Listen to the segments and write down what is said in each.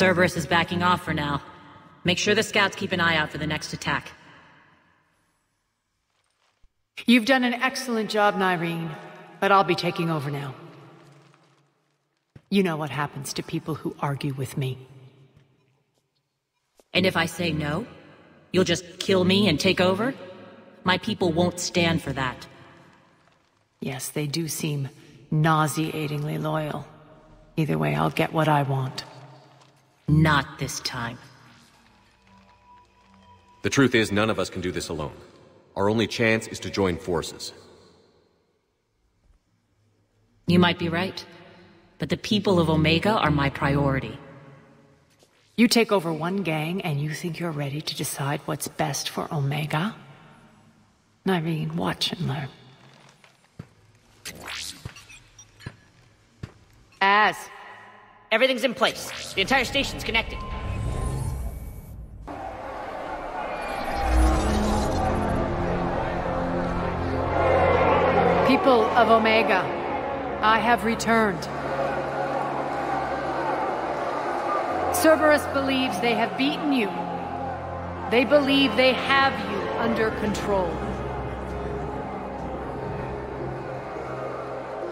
Cerberus is backing off for now. Make sure the scouts keep an eye out for the next attack. You've done an excellent job, Nyreen, but I'll be taking over now. You know what happens to people who argue with me. And if I say no, you'll just kill me and take over? My people won't stand for that. Yes, they do seem nauseatingly loyal. Either way, I'll get what I want. Not this time. The truth is, none of us can do this alone. Our only chance is to join forces. You might be right, but the people of Omega are my priority. You take over one gang and you think you're ready to decide what's best for Omega? Nyreen, watch and learn. Everything's in place. The entire station's connected. People of Omega, I have returned. Cerberus believes they have beaten you. They believe they have you under control.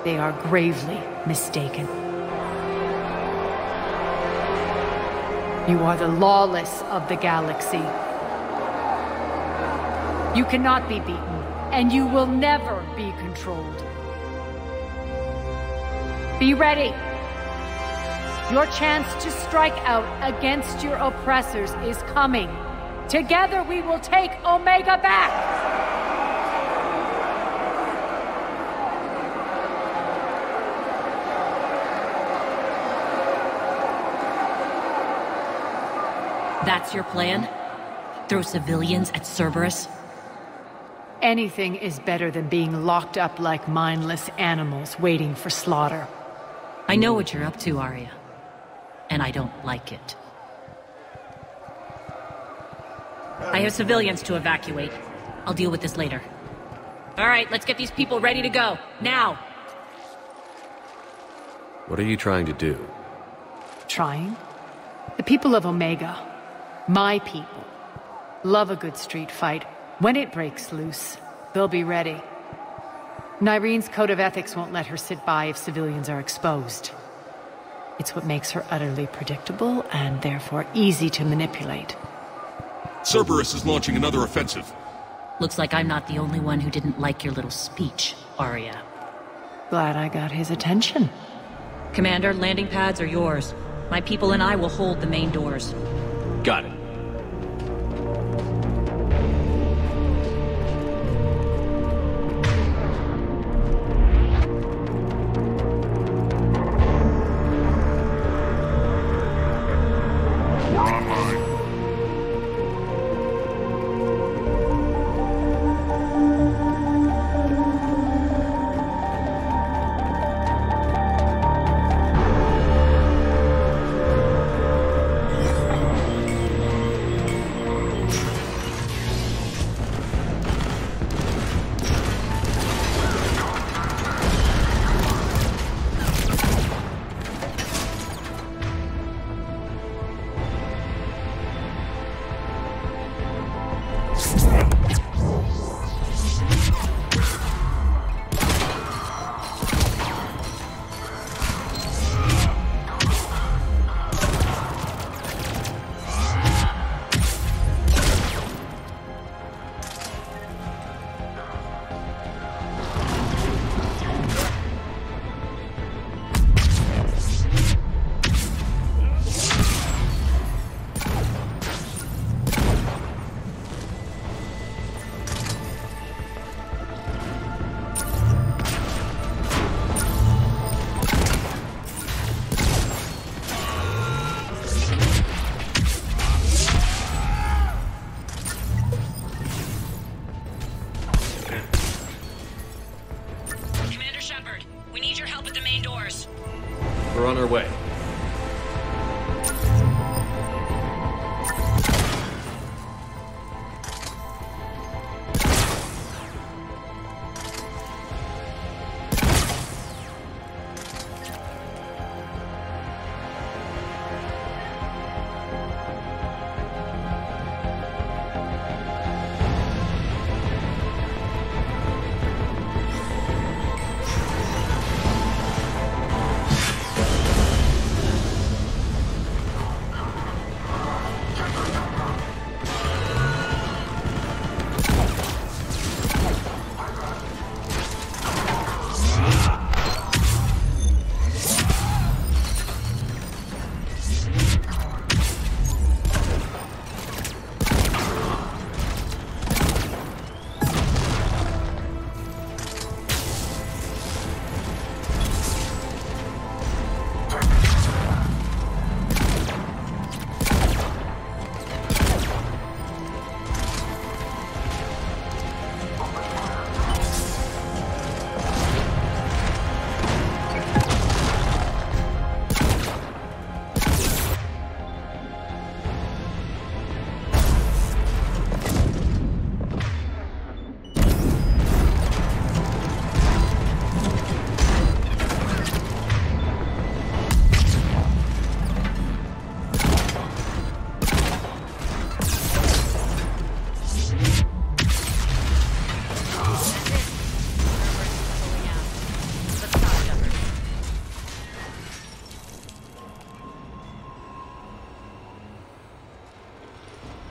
They are gravely mistaken. You are the lawless of the galaxy. You cannot be beaten, and you will never be controlled. Be ready. Your chance to strike out against your oppressors is coming. Together we will take Omega back! That's your plan? Throw civilians at Cerberus? Anything is better than being locked up like mindless animals waiting for slaughter. I know what you're up to, Aria. And I don't like it. I have civilians to evacuate. I'll deal with this later. All right, let's get these people ready to go. Now! What are you trying to do? Trying? The people of Omega, my people, love a good street fight. When it breaks loose, they'll be ready. Nyreen's code of ethics won't let her sit by if civilians are exposed. It's what makes her utterly predictable and therefore easy to manipulate. Cerberus is launching another offensive. Looks like I'm not the only one who didn't like your little speech, Aria. Glad I got his attention. Commander, landing pads are yours. My people and I will hold the main doors. Got it.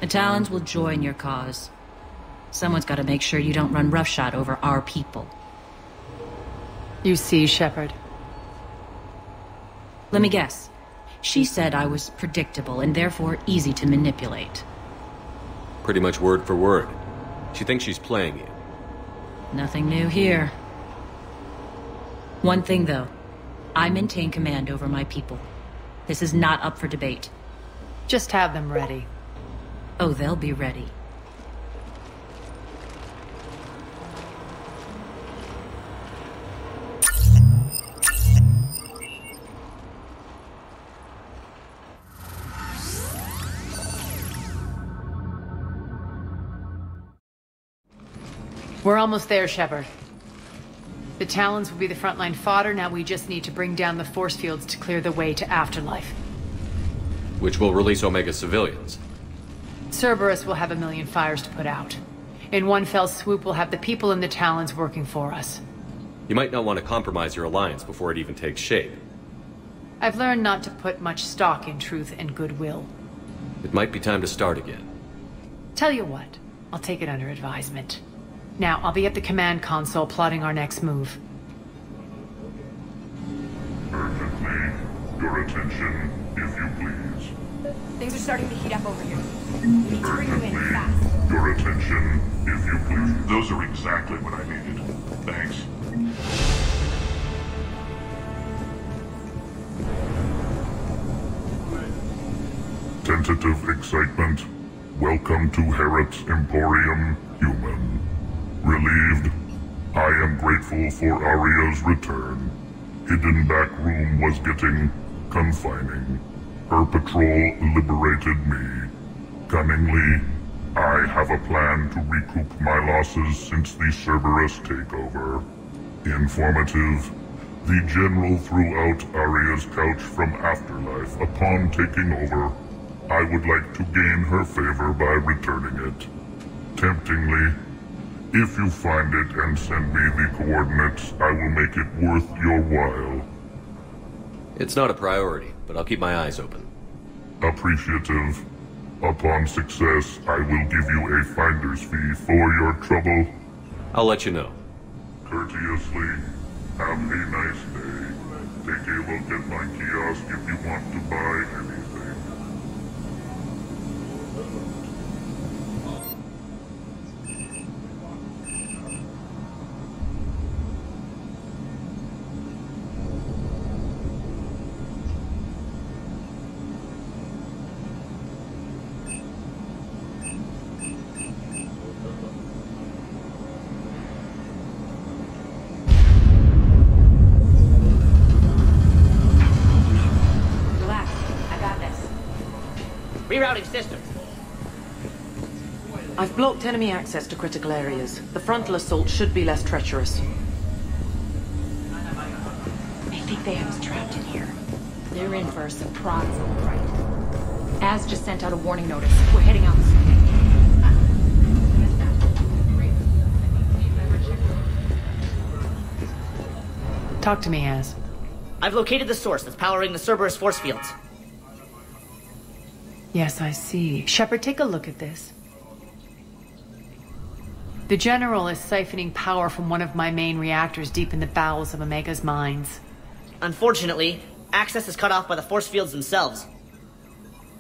Talons will join your cause. Someone's got to make sure you don't run roughshod over our people. You see, Shepard. Let me guess. She said I was predictable and therefore easy to manipulate. Pretty much word for word. She thinks she's playing you. Nothing new here. One thing, though. I maintain command over my people. This is not up for debate. Just have them ready. Oh, they'll be ready. We're almost there, Shepard. The Talons will be the frontline fodder, now we just need to bring down the force fields to clear the way to Afterlife. Which will release Omega civilians. Cerberus will have 1,000,000 fires to put out. In one fell swoop, we'll have the people in the Talons working for us. You might not want to compromise your alliance before it even takes shape. I've learned not to put much stock in truth and goodwill. It might be time to start again. Tell you what, I'll take it under advisement. Now, I'll be at the command console plotting our next move. Urgently, your attention, if you please. Things are starting to heat up over here. We need to bring you in Urgently, fast. your attention, if you please. Those are exactly what I needed. Thanks. Tentative excitement. Welcome to Herod's Emporium, human. Relieved, I am grateful for Aria's return. Hidden back room was getting confining. Her patrol liberated me. Cunningly, I have a plan to recoup my losses since the Cerberus takeover. Informative, the General threw out Aria's couch from Afterlife upon taking over. I would like to gain her favor by returning it. Temptingly, if you find it and send me the coordinates, I will make it worth your while. It's not a priority, but I'll keep my eyes open. Appreciative. Upon success, I will give you a finder's fee for your trouble. I'll let you know. Courteously, have a nice day. Take a look at my kiosk if you want to buy anything. Rerouting systems. I've blocked enemy access to critical areas. The frontal assault should be less treacherous. I think they have us trapped in here. They're in for a surprise, all right. Az just sent out a warning notice. We're heading out. Talk to me, Az. I've located the source that's powering the Cerberus force fields. Yes, I see. Shepard, take a look at this. The General is siphoning power from one of my main reactors deep in the bowels of Omega's mines. Unfortunately, access is cut off by the force fields themselves.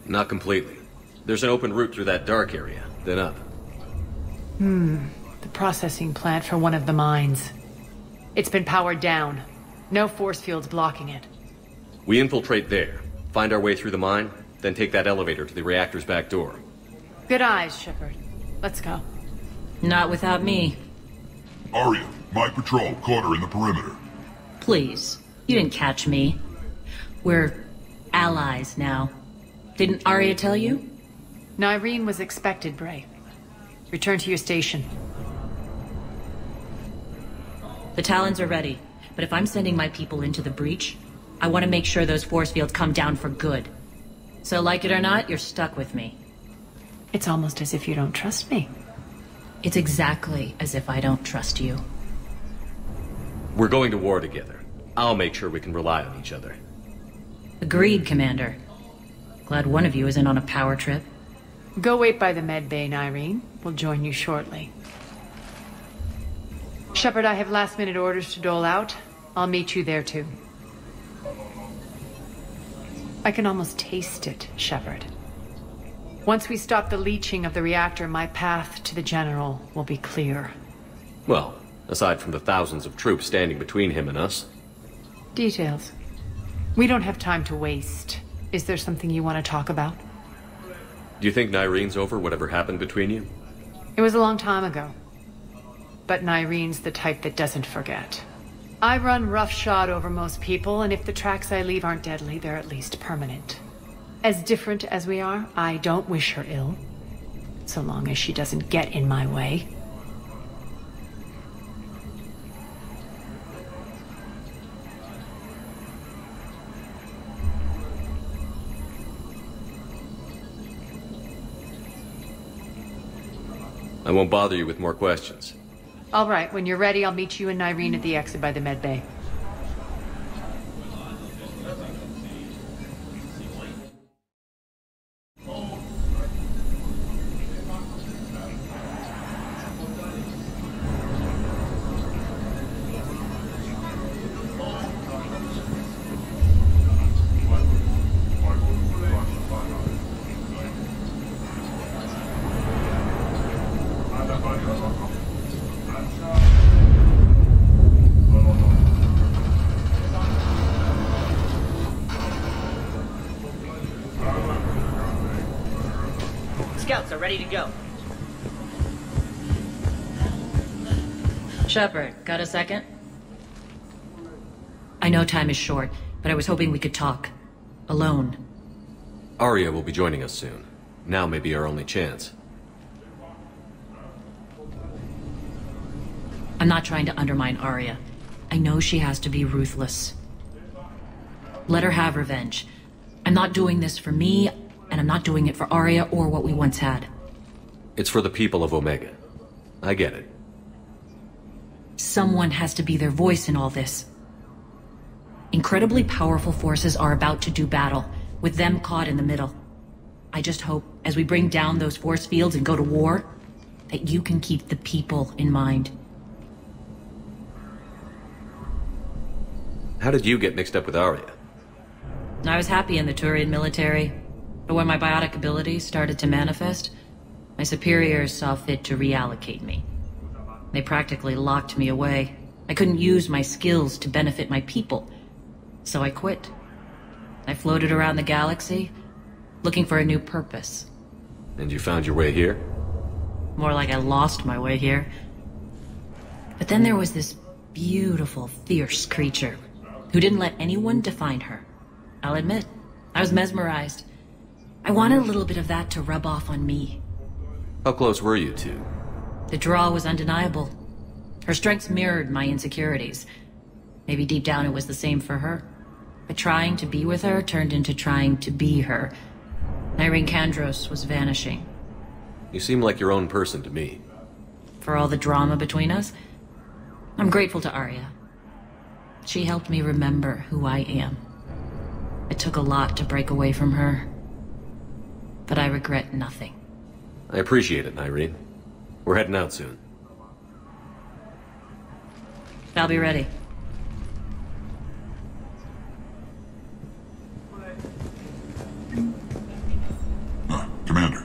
Not completely. There's an open route through that dark area, then up. The processing plant for one of the mines. It's been powered down. No force fields blocking it. We infiltrate there, find our way through the mine, then take that elevator to the reactor's back door. Good eyes, Shepard. Let's go. Not without me. Aria, my patrol caught her in the perimeter. Please. You didn't catch me. We're allies now. Didn't Aria tell you? Nyreen was expected, Bray. Return to your station. The Talons are ready, but if I'm sending my people into the breach, I want to make sure those force fields come down for good. So like it or not, you're stuck with me. It's almost as if you don't trust me. It's exactly as if I don't trust you. We're going to war together. I'll make sure we can rely on each other. Agreed, Commander. Glad one of you isn't on a power trip. Go wait by the med bay, Irene. We'll join you shortly. Shepard, I have last-minute orders to dole out. I'll meet you there, too. I can almost taste it, Shepard. Once we stop the leaching of the reactor, my path to the General will be clear. Well, aside from the thousands of troops standing between him and us. Details. We don't have time to waste. Is there something you want to talk about? Do you think Nyrene's over whatever happened between you? It was a long time ago. But Nyrene's the type that doesn't forget. I run roughshod over most people, and if the tracks I leave aren't deadly, they're at least permanent. As different as we are, I don't wish her ill. So long as she doesn't get in my way. I won't bother you with more questions. All right, when you're ready, I'll meet you and Nyreen at the exit by the med bay. Scouts are ready to go. Shepard, got a second? I know time is short, but I was hoping we could talk. Alone. Aria will be joining us soon. Now may be our only chance. I'm not trying to undermine Aria. I know she has to be ruthless. Let her have revenge. I'm not doing this for me, and I'm not doing it for Aria or what we once had. It's for the people of Omega. I get it. Someone has to be their voice in all this. Incredibly powerful forces are about to do battle, with them caught in the middle. I just hope, as we bring down those force fields and go to war, that you can keep the people in mind. How did you get mixed up with Aria? I was happy in the Turian military, but when my biotic abilities started to manifest, my superiors saw fit to reallocate me. They practically locked me away. I couldn't use my skills to benefit my people, so I quit. I floated around the galaxy, looking for a new purpose. And you found your way here? More like I lost my way here. But then there was this beautiful, fierce creature who didn't let anyone define her. I'll admit, I was mesmerized. I wanted a little bit of that to rub off on me. How close were you two? The draw was undeniable. Her strengths mirrored my insecurities. Maybe deep down it was the same for her. But trying to be with her turned into trying to be her. Irene Kandros was vanishing. You seem like your own person to me. For all the drama between us, I'm grateful to Aria. She helped me remember who I am. It took a lot to break away from her, but I regret nothing. I appreciate it, Irene. We're heading out soon. I'll be ready. Commander.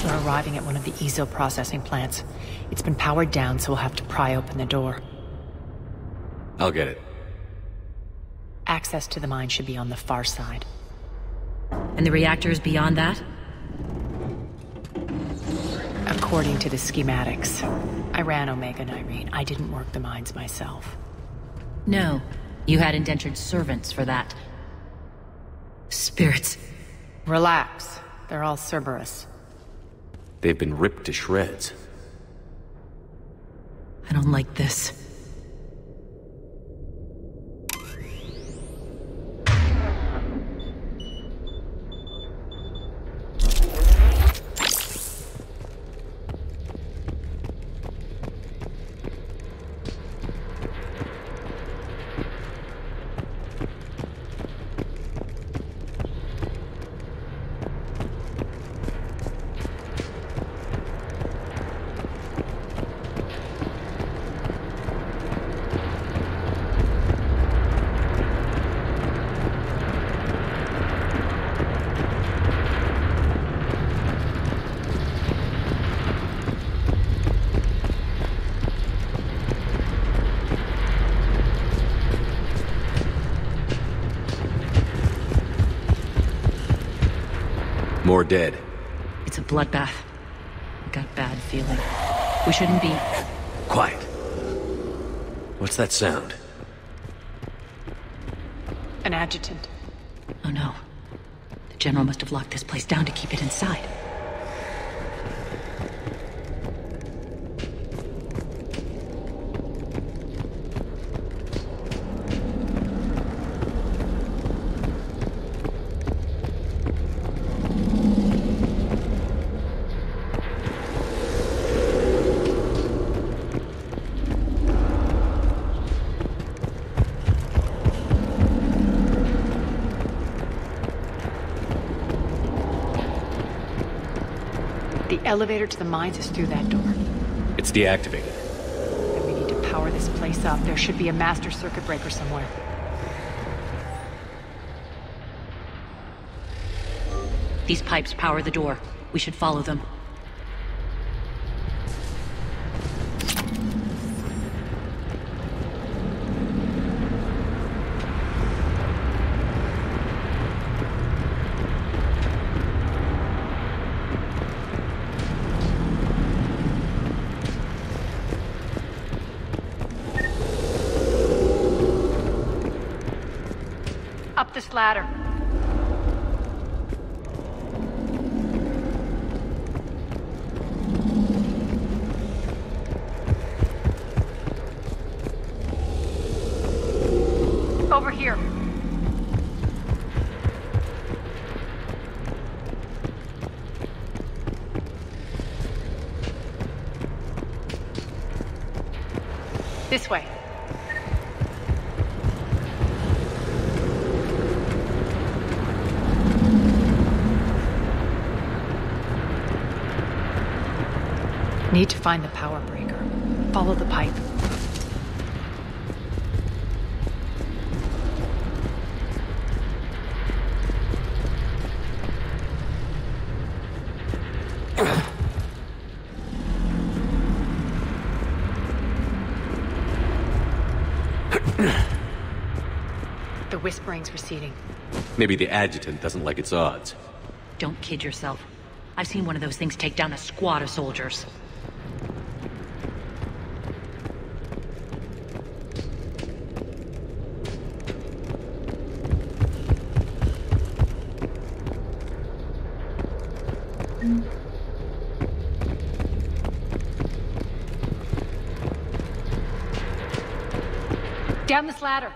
We're arriving at one of the ESO processing plants. It's been powered down, so we'll have to pry open the door. I'll get it. Access to the mine should be on the far side. And the reactors beyond that? According to the schematics. I ran Omega, Nyreen. I didn't work the mines myself. No. You had indentured servants for that. Spirits. Relax. They're all Cerberus. They've been ripped to shreds. I don't like this. More dead. It's a bloodbath. Got a bad feeling. We shouldn't be... Quiet. What's that sound? An adjutant. Oh no. The General must have locked this place down to keep it inside. The elevator to the mines is through that door. It's deactivated. Then we need to power this place up. There should be a master circuit breaker somewhere. These pipes power the door. We should follow them. Up this ladder. Over here. This way. Need to find the power breaker. Follow the pipe. The whispering's receding. Maybe the adjutant doesn't like its odds. Don't kid yourself. I've seen one of those things take down a squad of soldiers. Down this ladder.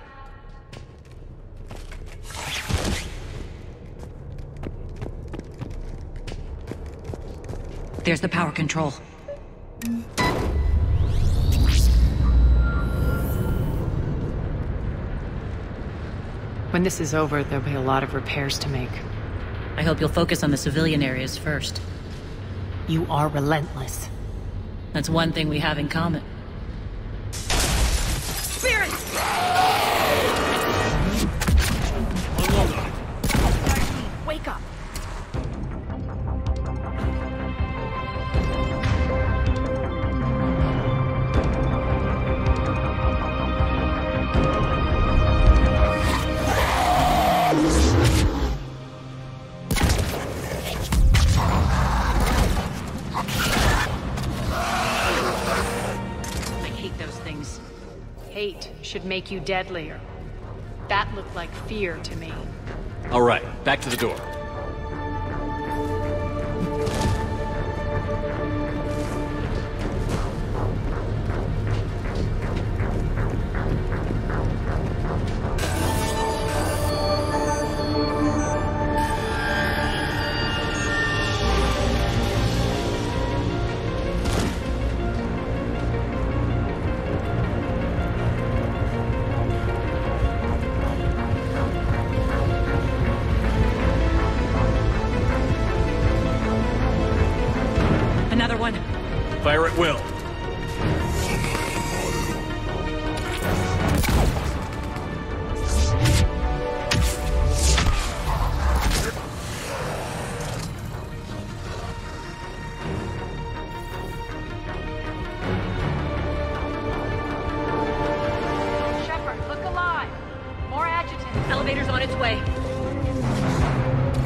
There's the power control. When this is over, there'll be a lot of repairs to make. I hope you'll focus on the civilian areas first. You are relentless. That's one thing we have in common. Wake up. make you deadlier. That looked like fear to me. All right, back to the door. Another one. Fire at will. Shepard, look alive! More adjutants. Elevator's on its way.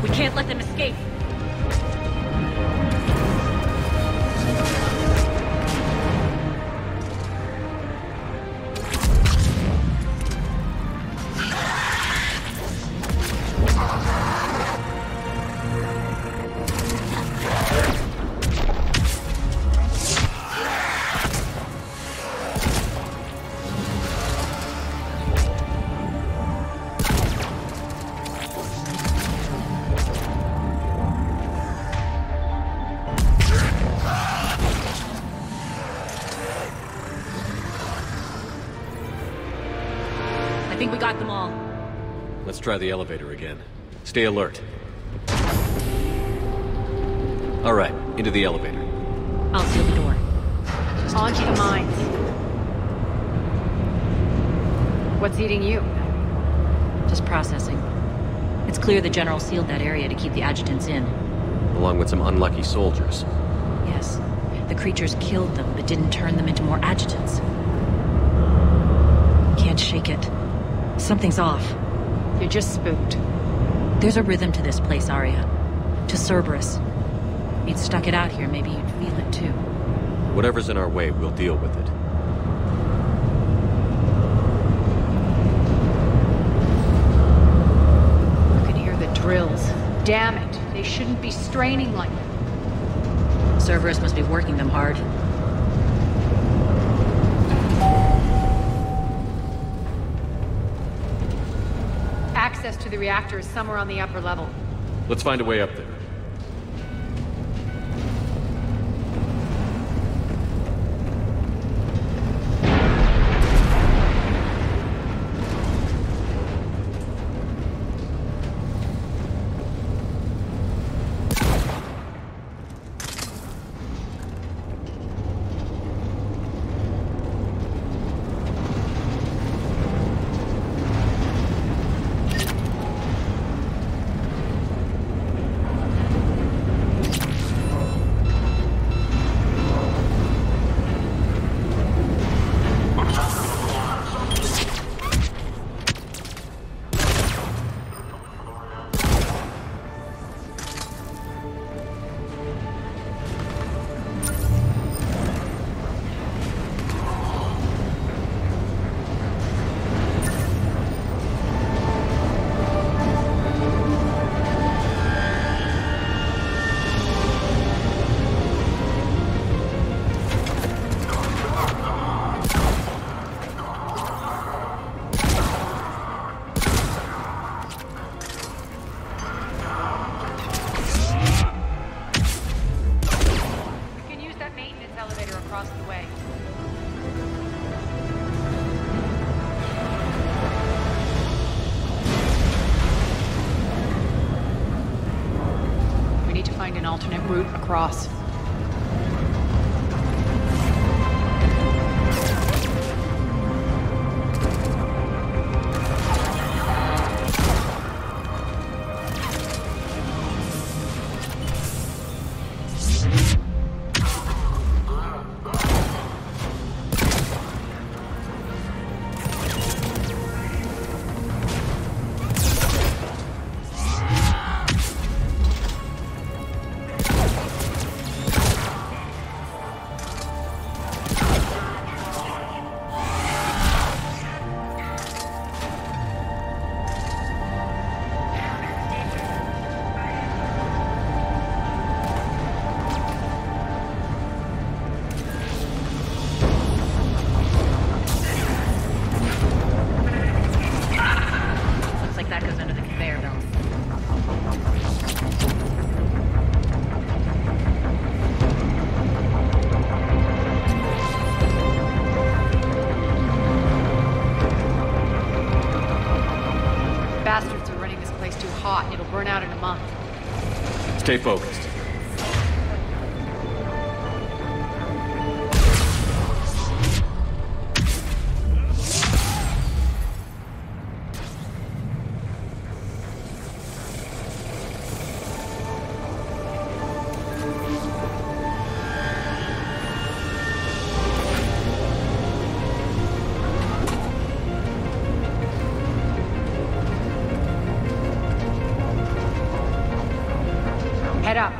We can't let them escape. I think we got them all. Let's try the elevator again. Stay alert. All right, into the elevator. I'll seal the door. On to the mines. What's eating you? Just processing. It's clear the General sealed that area to keep the adjutants in. Along with some unlucky soldiers. Yes. The creatures killed them, but didn't turn them into more adjutants. Can't shake it. Something's off. You're just spooked. There's a rhythm to this place, Aria. To Cerberus. If you'd stuck it out here, maybe you'd feel it too. Whatever's in our way, we'll deal with it. You can hear the drills. Damn it. They shouldn't be straining like that. Cerberus must be working them hard. Access to the reactor is somewhere on the upper level. Let's find a way up there. An alternate route across. there, though. Bastards are running this place too hot, and it'll burn out in a month. Stay focused. Head up.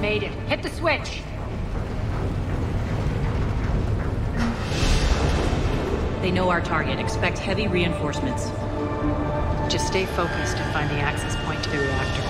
Made it. Hit the switch! They know our target. Expect heavy reinforcements. Just stay focused and find the access point to the reactor.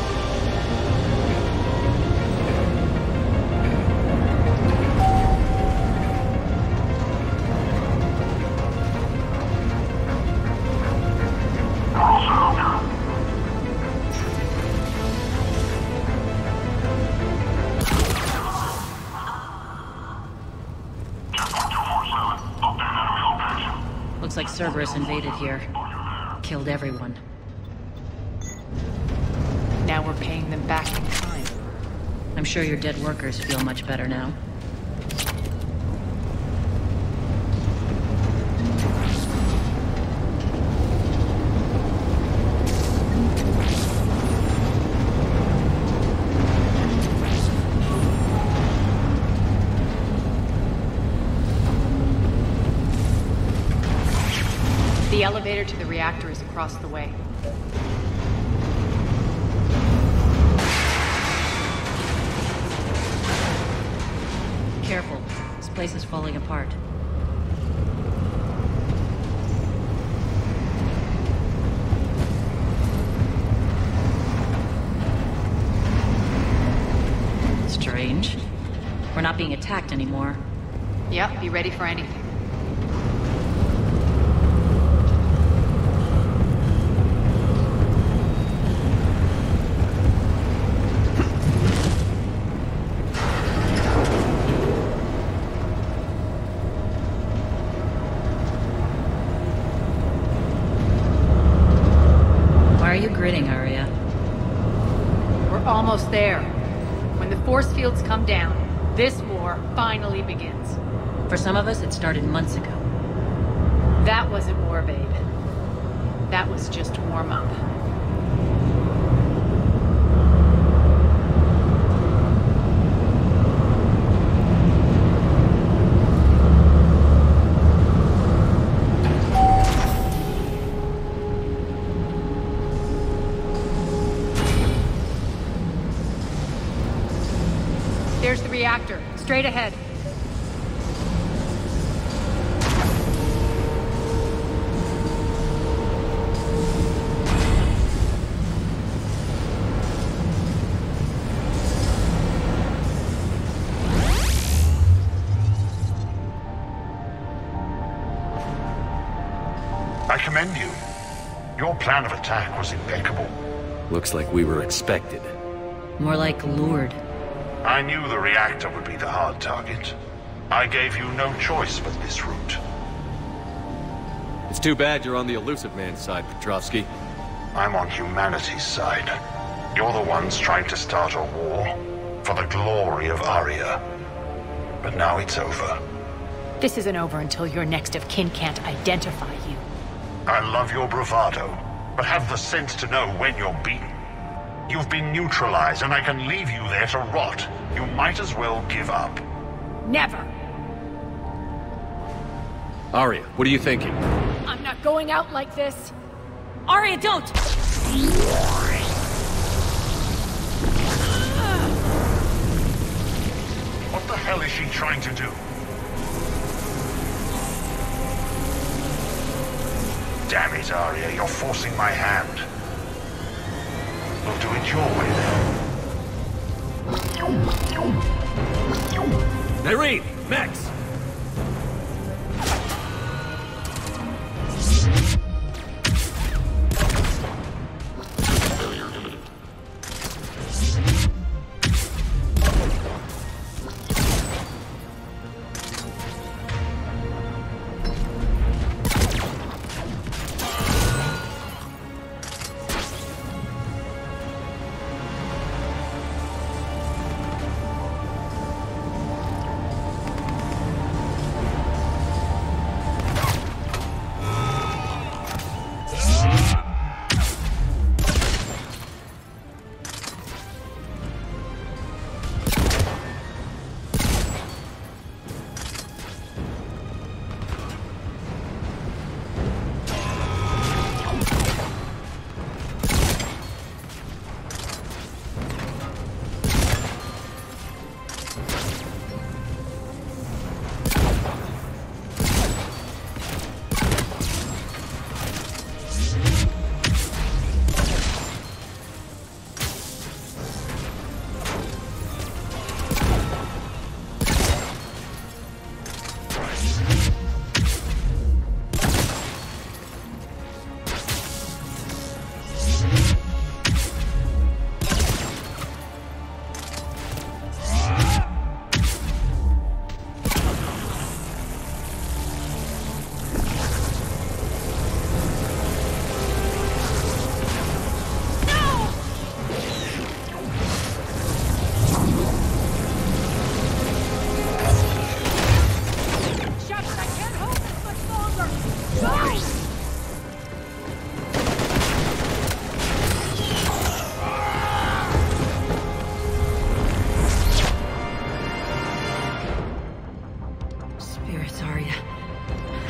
Looks like Cerberus invaded here. Killed everyone. Now we're paying them back in kind. I'm sure your dead workers feel much better now. The elevator to the reactor is across the way. Careful. This place is falling apart. Strange. We're not being attacked anymore. Yep, be ready for anything. Why are you grinning, Aria? We're almost there. When the force fields come down, this war finally begins. For some of us, it started months ago. That wasn't war, babe. That was just warm-up. There's the reactor, straight ahead. commend you. Your plan of attack was impeccable. Looks like we were expected. More like lured. I knew the reactor would be the hard target. I gave you no choice but this route. It's too bad you're on the elusive man's side, Petrovsky. I'm on humanity's side. You're the ones trying to start a war for the glory of Aria. But now it's over. This isn't over until your next of kin can't identify you. I love your bravado, but have the sense to know when you're beaten. You've been neutralized, and I can leave you there to rot. You might as well give up. Never! Aria, what are you thinking? I'm not going out like this. Aria, don't! What the hell is she trying to do? Damn it, Aria, you're forcing my hand. We'll do it your way then. Irene! Max!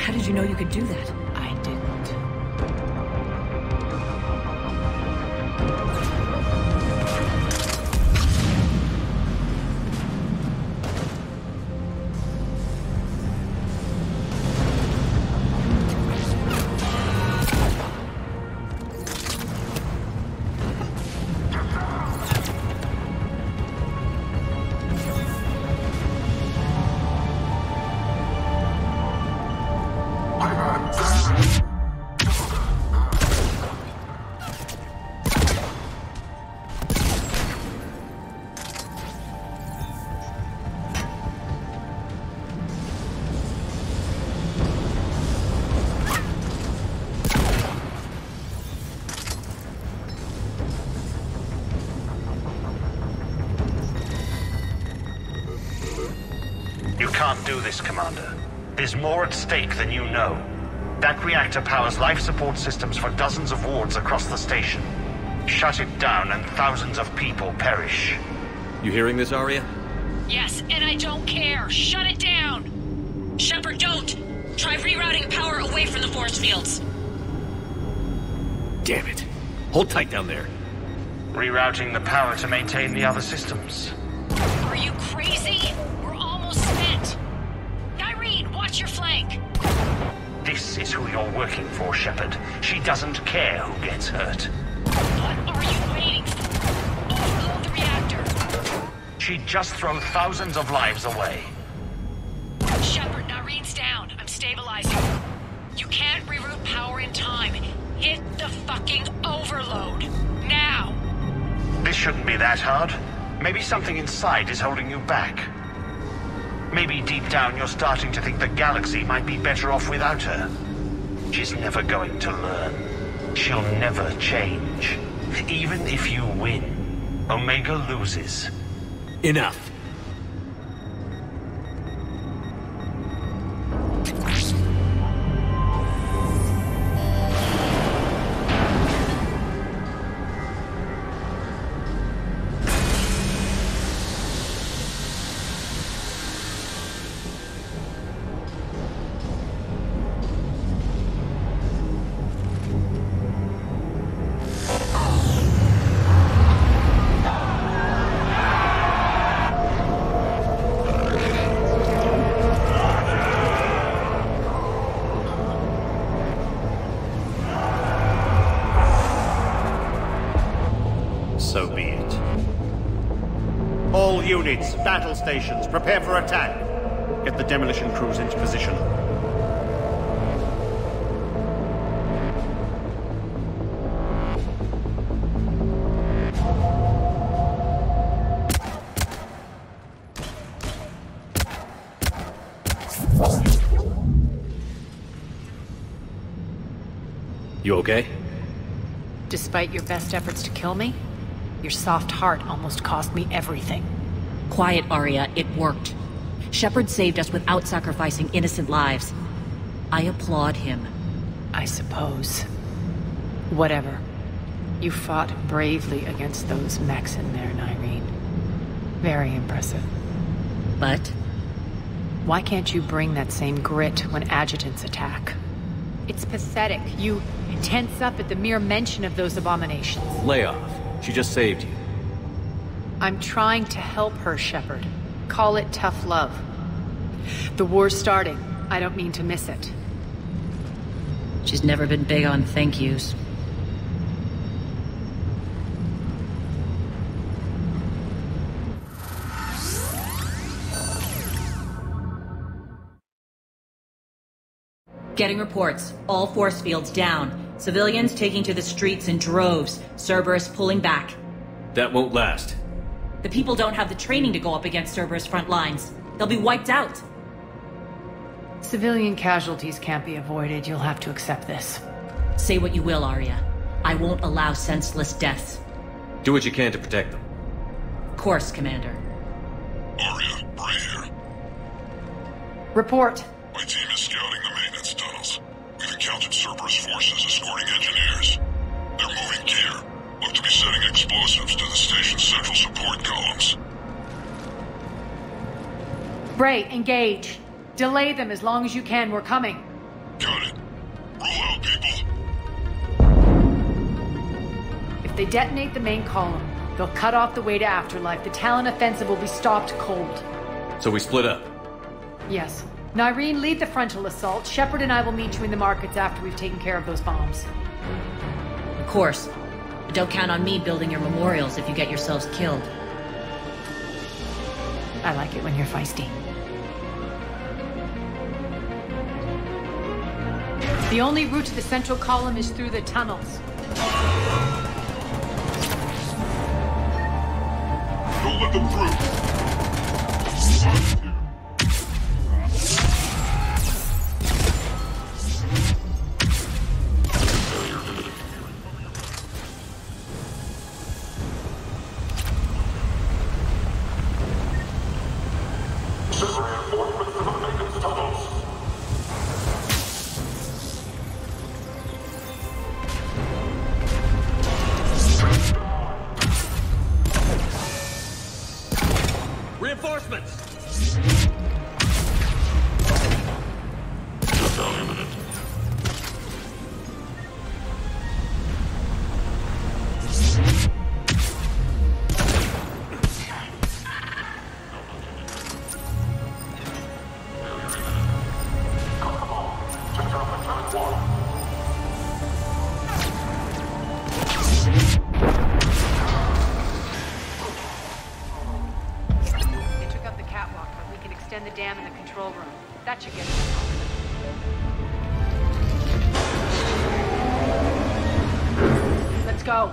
How did you know you could do that? I didn't. You can't do this, Commander. There's more at stake than you know. That reactor powers life support systems for dozens of wards across the station. Shut it down and thousands of people perish. You hearing this, Aria? Yes, and I don't care. Shut it down! Shepard, don't! Try rerouting power away from the force fields. Damn it. Hold tight down there. Rerouting the power to maintain the other systems. Are you crazy? We're almost spent. Irene, watch your flank. This is who you're working for, Shepard. She doesn't care who gets hurt. What are you waiting for? Blow the reactor. She'd just throw thousands of lives away. Shepard, Irene's down. I'm stabilizing. You can't reroute power in time. Hit the fucking overload. Now! This shouldn't be that hard. Maybe something inside is holding you back. Maybe deep down you're starting to think the galaxy might be better off without her. She's never going to learn. She'll never change. Even if you win, Omega loses. Enough. So be it. All units, battle stations, prepare for attack. Get the demolition crews into position. You okay? Despite your best efforts to kill me, your soft heart almost cost me everything. Quiet, Aria. It worked. Shepard saved us without sacrificing innocent lives. I applaud him. I suppose. Whatever. You fought bravely against those mechs in there, Nyreen. Very impressive. But? Why can't you bring that same grit when adjutants attack? It's pathetic. You tense up at the mere mention of those abominations. Lay off. She just saved you. I'm trying to help her, Shepard. Call it tough love. The war's starting. I don't mean to miss it. She's never been big on thank yous. Getting reports. All force fields down. Civilians taking to the streets in droves. Cerberus pulling back. That won't last. The people don't have the training to go up against Cerberus front lines. They'll be wiped out. Civilian casualties can't be avoided. You'll have to accept this. Say what you will, Aria. I won't allow senseless deaths. Do what you can to protect them. Of course, Commander. Aria, Bray here. Report. My team is scouting the maintenance tunnels. We've encountered Cerberus forces escorting engineers. They're moving gear. Look to be setting explosives to the station's central support columns. Bray, engage. Delay them as long as you can. We're coming. Got it. Roll out, people. If they detonate the main column, they'll cut off the way to Afterlife. The Talon offensive will be stopped cold. So we split up. Yes. Nyreen, lead the frontal assault. Shepard and I will meet you in the markets after we've taken care of those bombs. Of course. But don't count on me building your memorials if you get yourselves killed. I like it when you're feisty. The only route to the central column is through the tunnels. Don't let them through. Reinforcements! The dam in the control room. That should get us. go.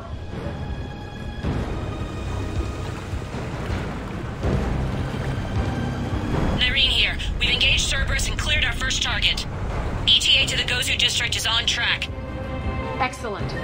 Irene here. We've engaged Cerberus and cleared our first target. ETA to the Gozu district is on track. Excellent.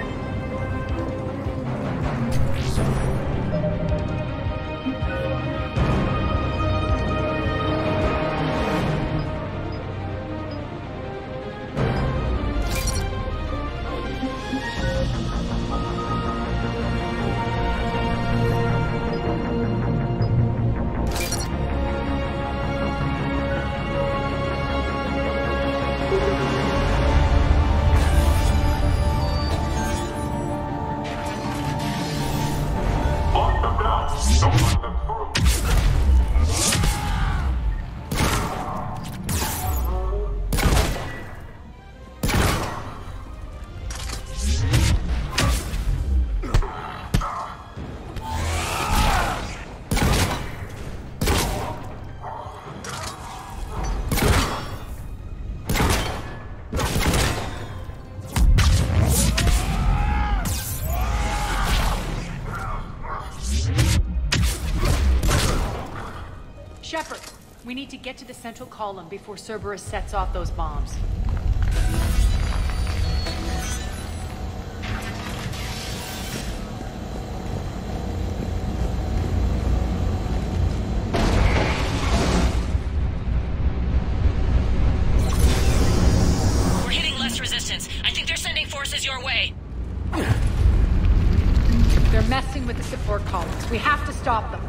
Shepard, we need to get to the central column before Cerberus sets off those bombs. We're hitting less resistance. I think they're sending forces your way. They're messing with the support columns. We have to stop them.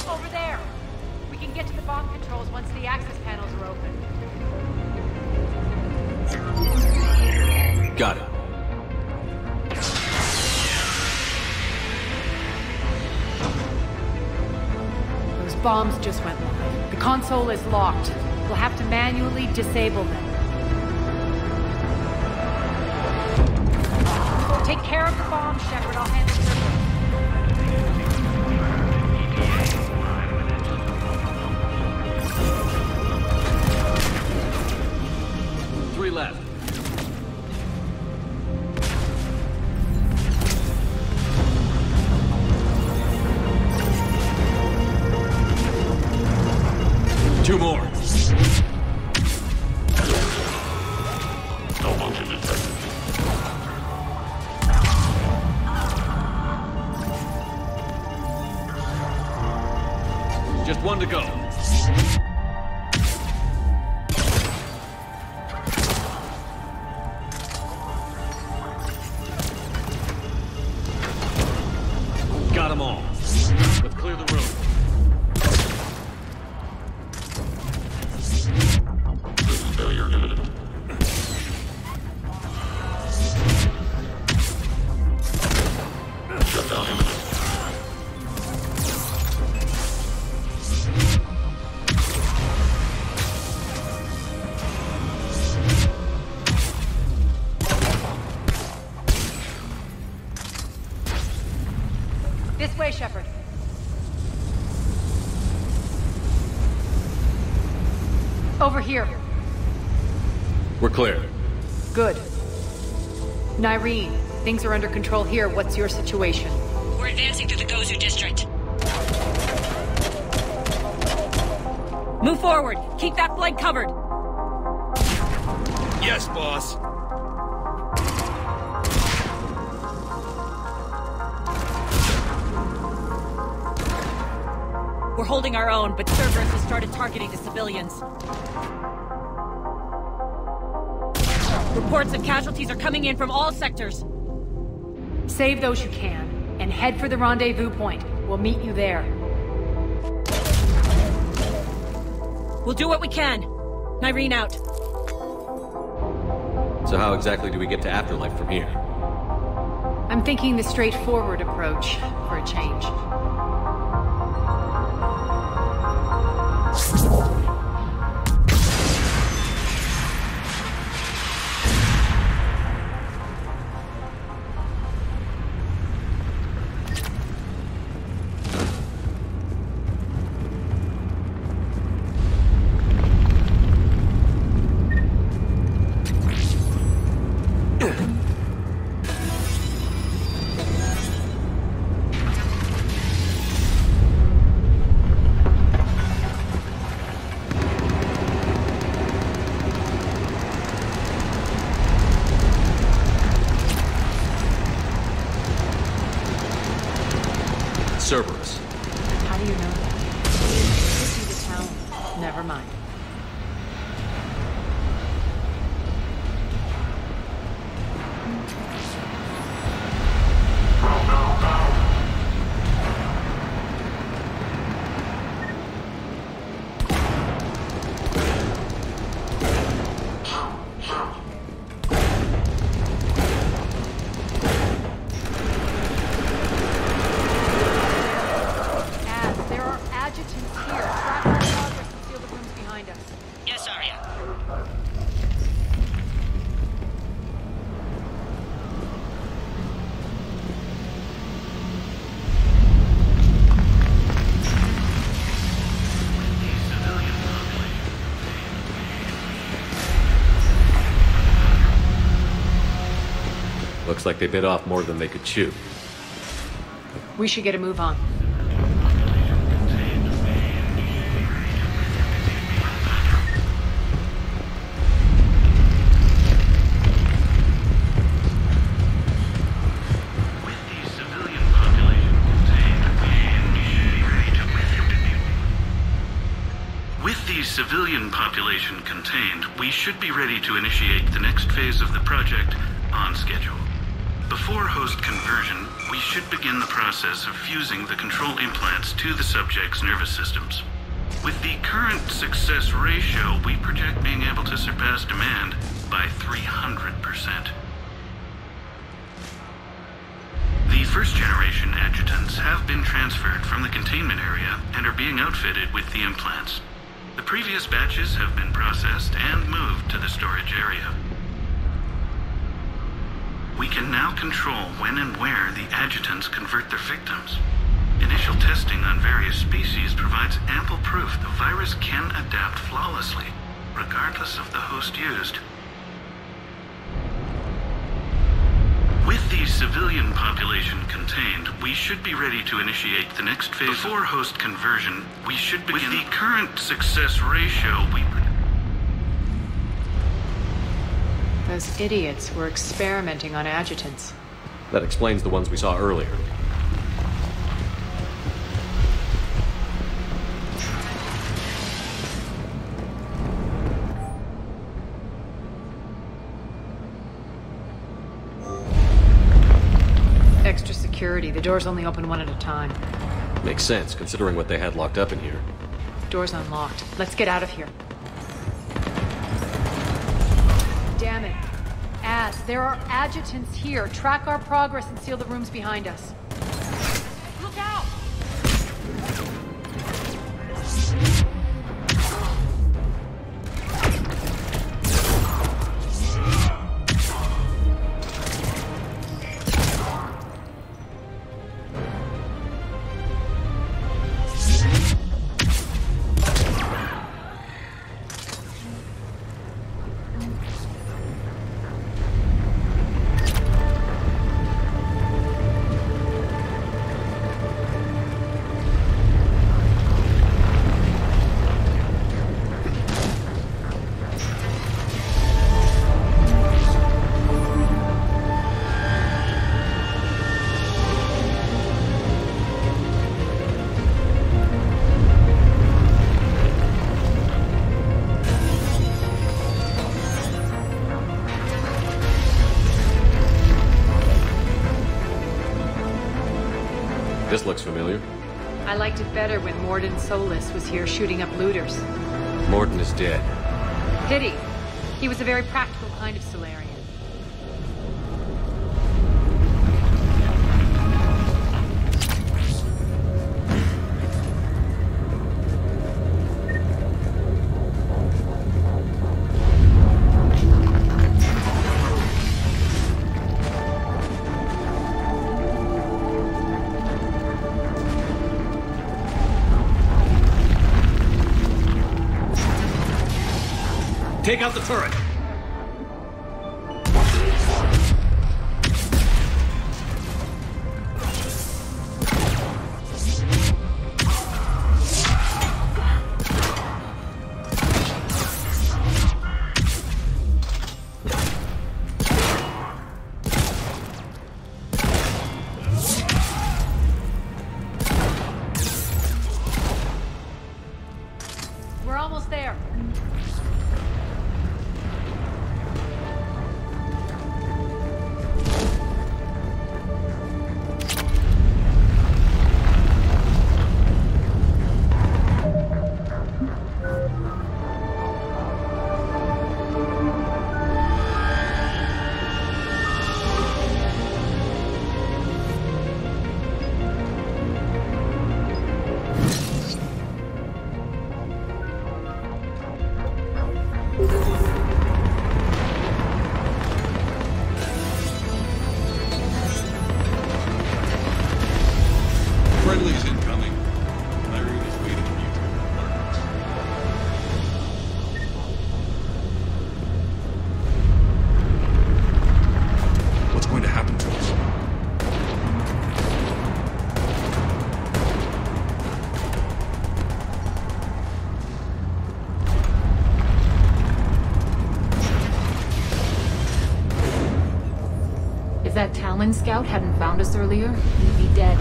Over there. We can get to the bomb controls once the access panels are open. Got it. Those bombs just went live. The console is locked. We'll have to manually disable them. Take care of the bombs, Shepard. I'll handle Cerberus. 3 left. Two more. No motion detected. Just one to go. Got them all. Let's clear the room. Failure imminent. Shutdown imminent. This way, Shepard. Over here. We're clear. Good. Nyreen, things are under control here. What's your situation? We're advancing through the Gozu district. Move forward. Keep that flank covered. Yes, boss. We're holding our own, but Cerberus has started targeting the civilians. Reports of casualties are coming in from all sectors. Save those you can, and head for the rendezvous point. We'll meet you there. We'll do what we can. Nyreen out. So how exactly do we get to Afterlife from here? I'm thinking the straightforward approach for a change. Never mind. Yes, Aria. Looks like they bit off more than they could chew. We should get a move on. Civilian population contained, we should be ready to initiate the next phase of the project on schedule. Before host conversion, we should begin the process of fusing the control implants to the subject's nervous systems. With the current success ratio, we project being able to surpass demand by 300%. The first-generation adjutants have been transferred from the containment area and are being outfitted with the implants. The previous batches have been processed and moved to the storage area. We can now control when and where the adjutants convert their victims. Initial testing on various species provides ample proof the virus can adapt flawlessly, regardless of the host used. With the civilian population contained, we should be ready to initiate the next phase. Before host conversion, we should begin. With the current success ratio, Those idiots were experimenting on adjutants. That explains the ones we saw earlier. Extra security. The doors only open one at a time. Makes sense, considering what they had locked up in here. Door's unlocked. Let's get out of here. Damn it. Az, there are adjutants here. Track our progress and seal the rooms behind us. Look out! This looks familiar. I liked it better when Morden Solis was here shooting up looters. Morden is dead. Pity. He was a very practical kind of Solarian. Take out the turret! We're almost there. Friendly's incoming. Irene is waiting in neutral compartments. What's going to happen to us? If that Talon scout hadn't found us earlier, we'd be dead.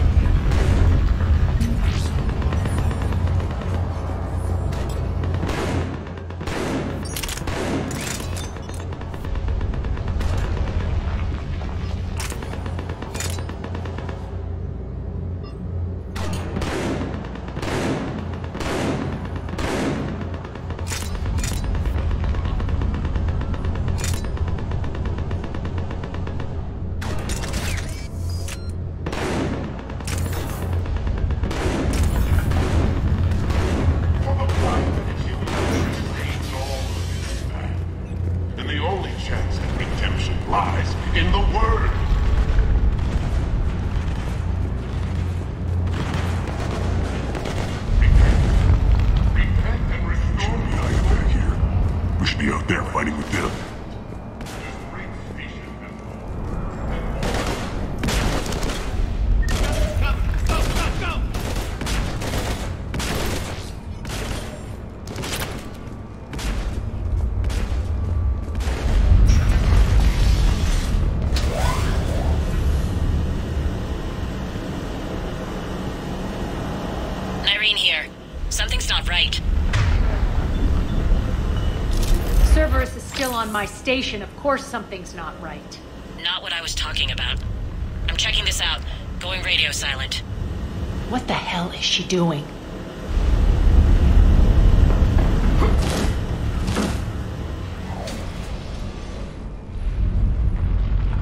Something's not right. Cerberus is still on my station. Of course something's not right. Not what I was talking about. I'm checking this out. Going radio silent. What the hell is she doing?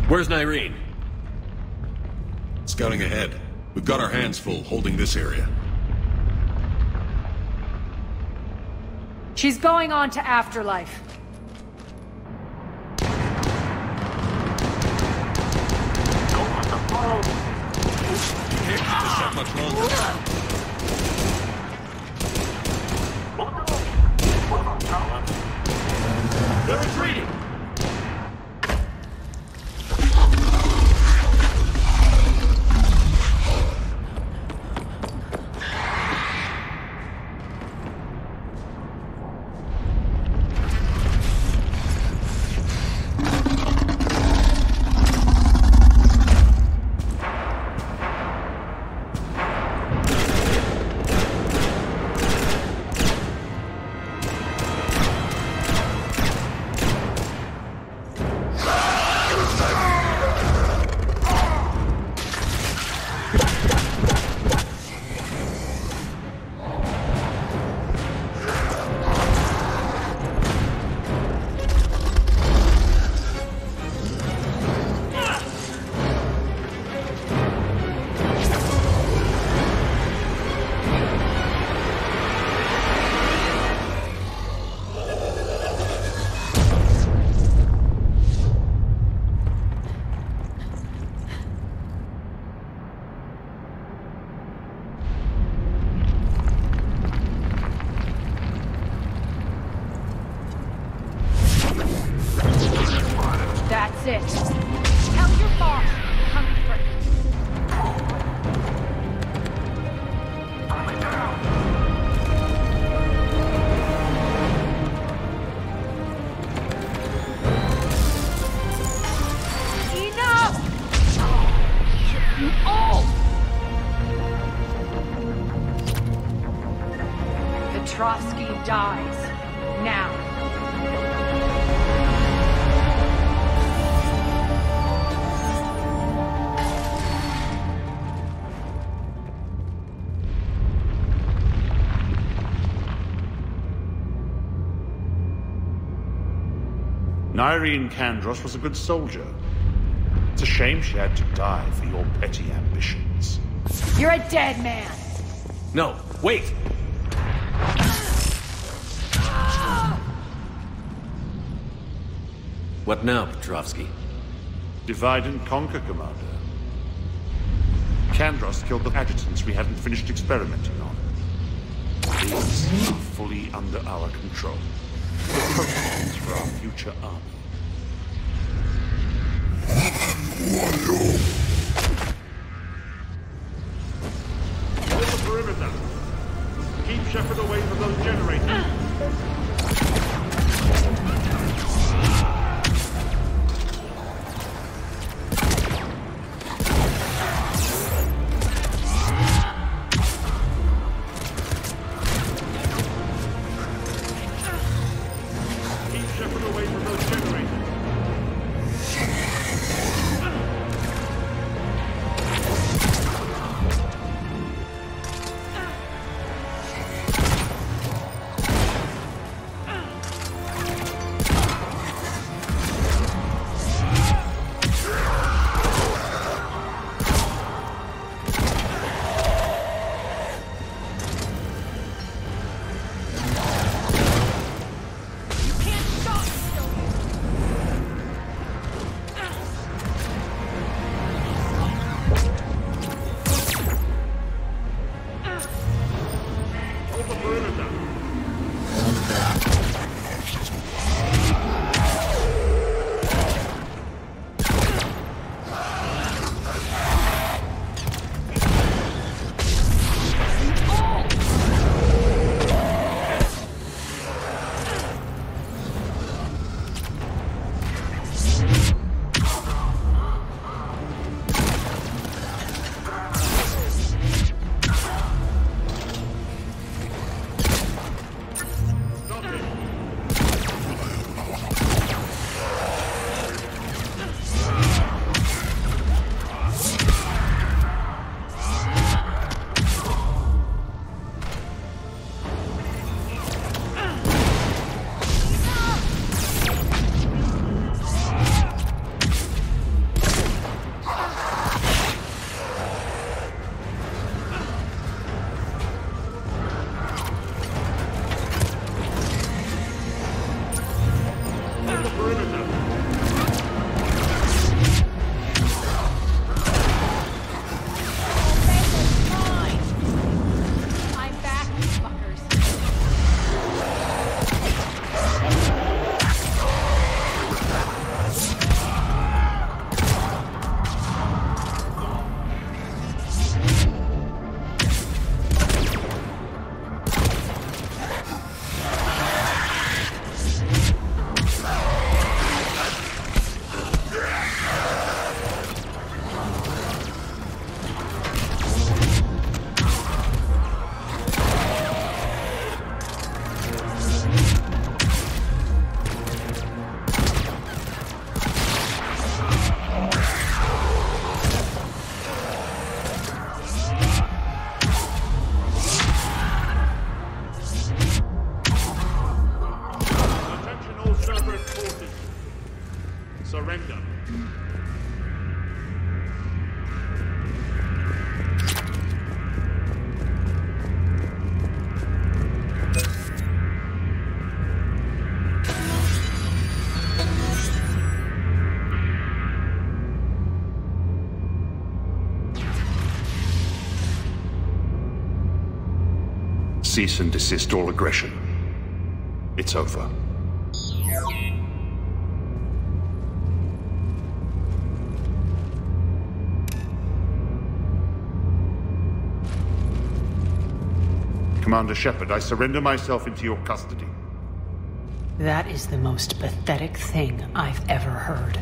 Where's Nyreen? Scouting ahead. We've got our hands full holding this area. She's going on to Afterlife. Can't keep this up much longer. They're retreating! Petrovsky dies. Now. Irene Kandros was a good soldier. It's a shame she had to die for your petty ambitions. You're a dead man! No, wait! What now, Petrovsky? Divide and conquer, Commander. Kandros killed the adjutants we hadn't finished experimenting on. These are fully under our control. The protocols for our future army. Hold the perimeter. Keep Shepard away from those generators. Surrender. Cease and desist all aggression. It's over. Commander Shepard, I surrender myself into your custody. That is the most pathetic thing I've ever heard.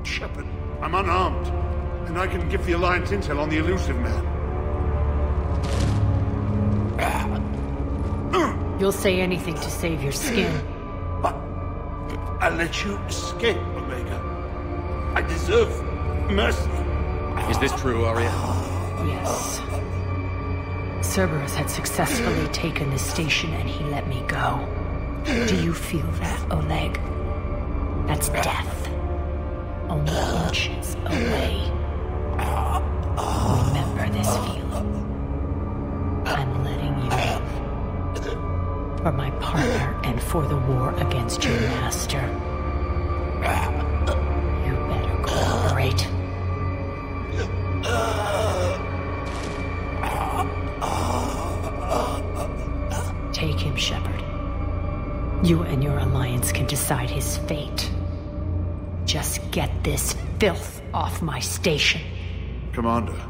Shepard, I'm unarmed, and I can give the Alliance intel on the elusive man. You'll say anything to save your skin. I let you escape, Omega. I deserve mercy. Is this true, Aria? Yes. Cerberus had successfully taken the station and he let me go. Do you feel that, Oleg? That's death. Only inches away. Remember this feeling. I'm letting you live. For my partner and for the war against your master. You better cooperate. Take him, Shepard. You and your alliance can decide his fate. Just get this filth off my station. Commander,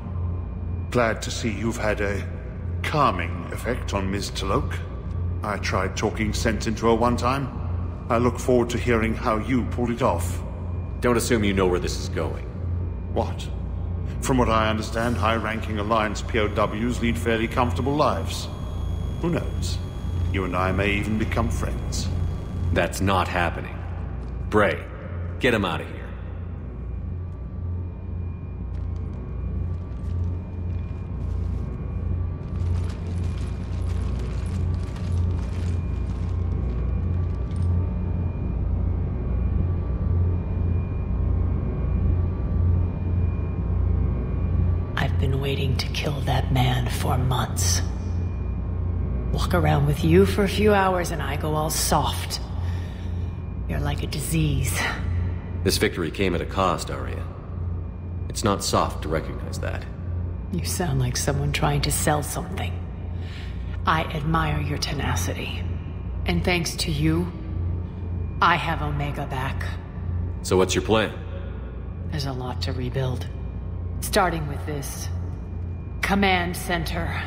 glad to see you've had a calming effect on Ms. Talok. I tried talking sense into her one time. I look forward to hearing how you pulled it off. Don't assume you know where this is going. What? From what I understand, high-ranking Alliance POWs lead fairly comfortable lives. Who knows? You and I may even become friends. That's not happening. Bray, get him out of here. I've been waiting to kill that man for months. Walk around with you for a few hours and I go all soft. You're like a disease. This victory came at a cost, Aria. It's not soft to recognize that. You sound like someone trying to sell something. I admire your tenacity. And thanks to you, I have Omega back. So what's your plan? There's a lot to rebuild. Starting with this command center.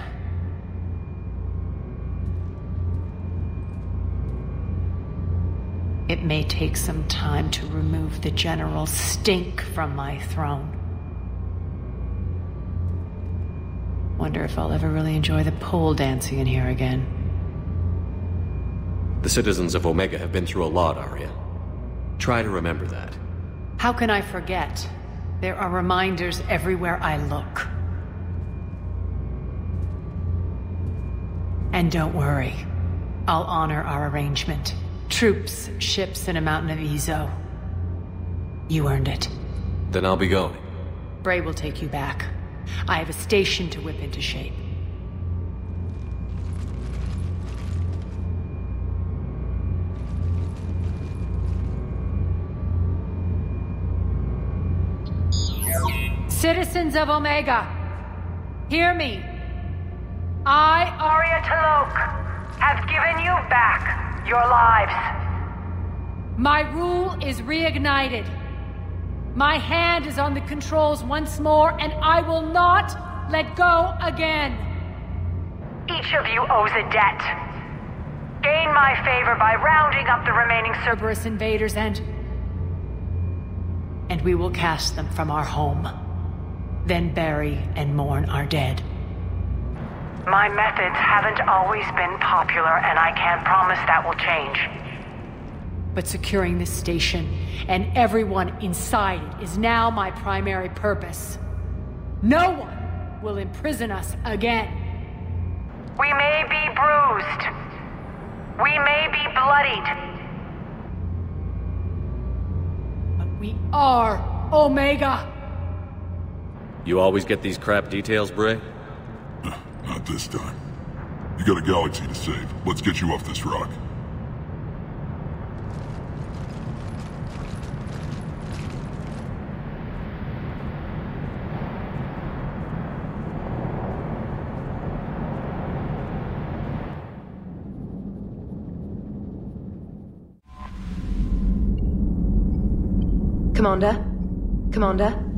It may take some time to remove the general stink from my throne. Wonder if I'll ever really enjoy the pole dancing in here again. The citizens of Omega have been through a lot, Aria. Try to remember that. How can I forget? There are reminders everywhere I look. And don't worry. I'll honor our arrangement. Troops, ships, and a mountain of Ezo. You earned it. Then I'll be going. Bray will take you back. I have a station to whip into shape. Citizens of Omega, hear me. I, Aria Talok, have given you back your lives. My rule is reignited. My hand is on the controls once more, and I will not let go again. Each of you owes a debt. Gain my favor by rounding up the remaining Cerberus invaders and we will cast them from our home. Then bury and mourn our dead. My methods haven't always been popular, and I can't promise that will change. But securing this station and everyone inside it is now my primary purpose. No one will imprison us again. We may be bruised. We may be bloodied. But we are Omega. You always get these crap details, Bray? Not this time. You got a galaxy to save. Let's get you off this rock. Commander? Commander?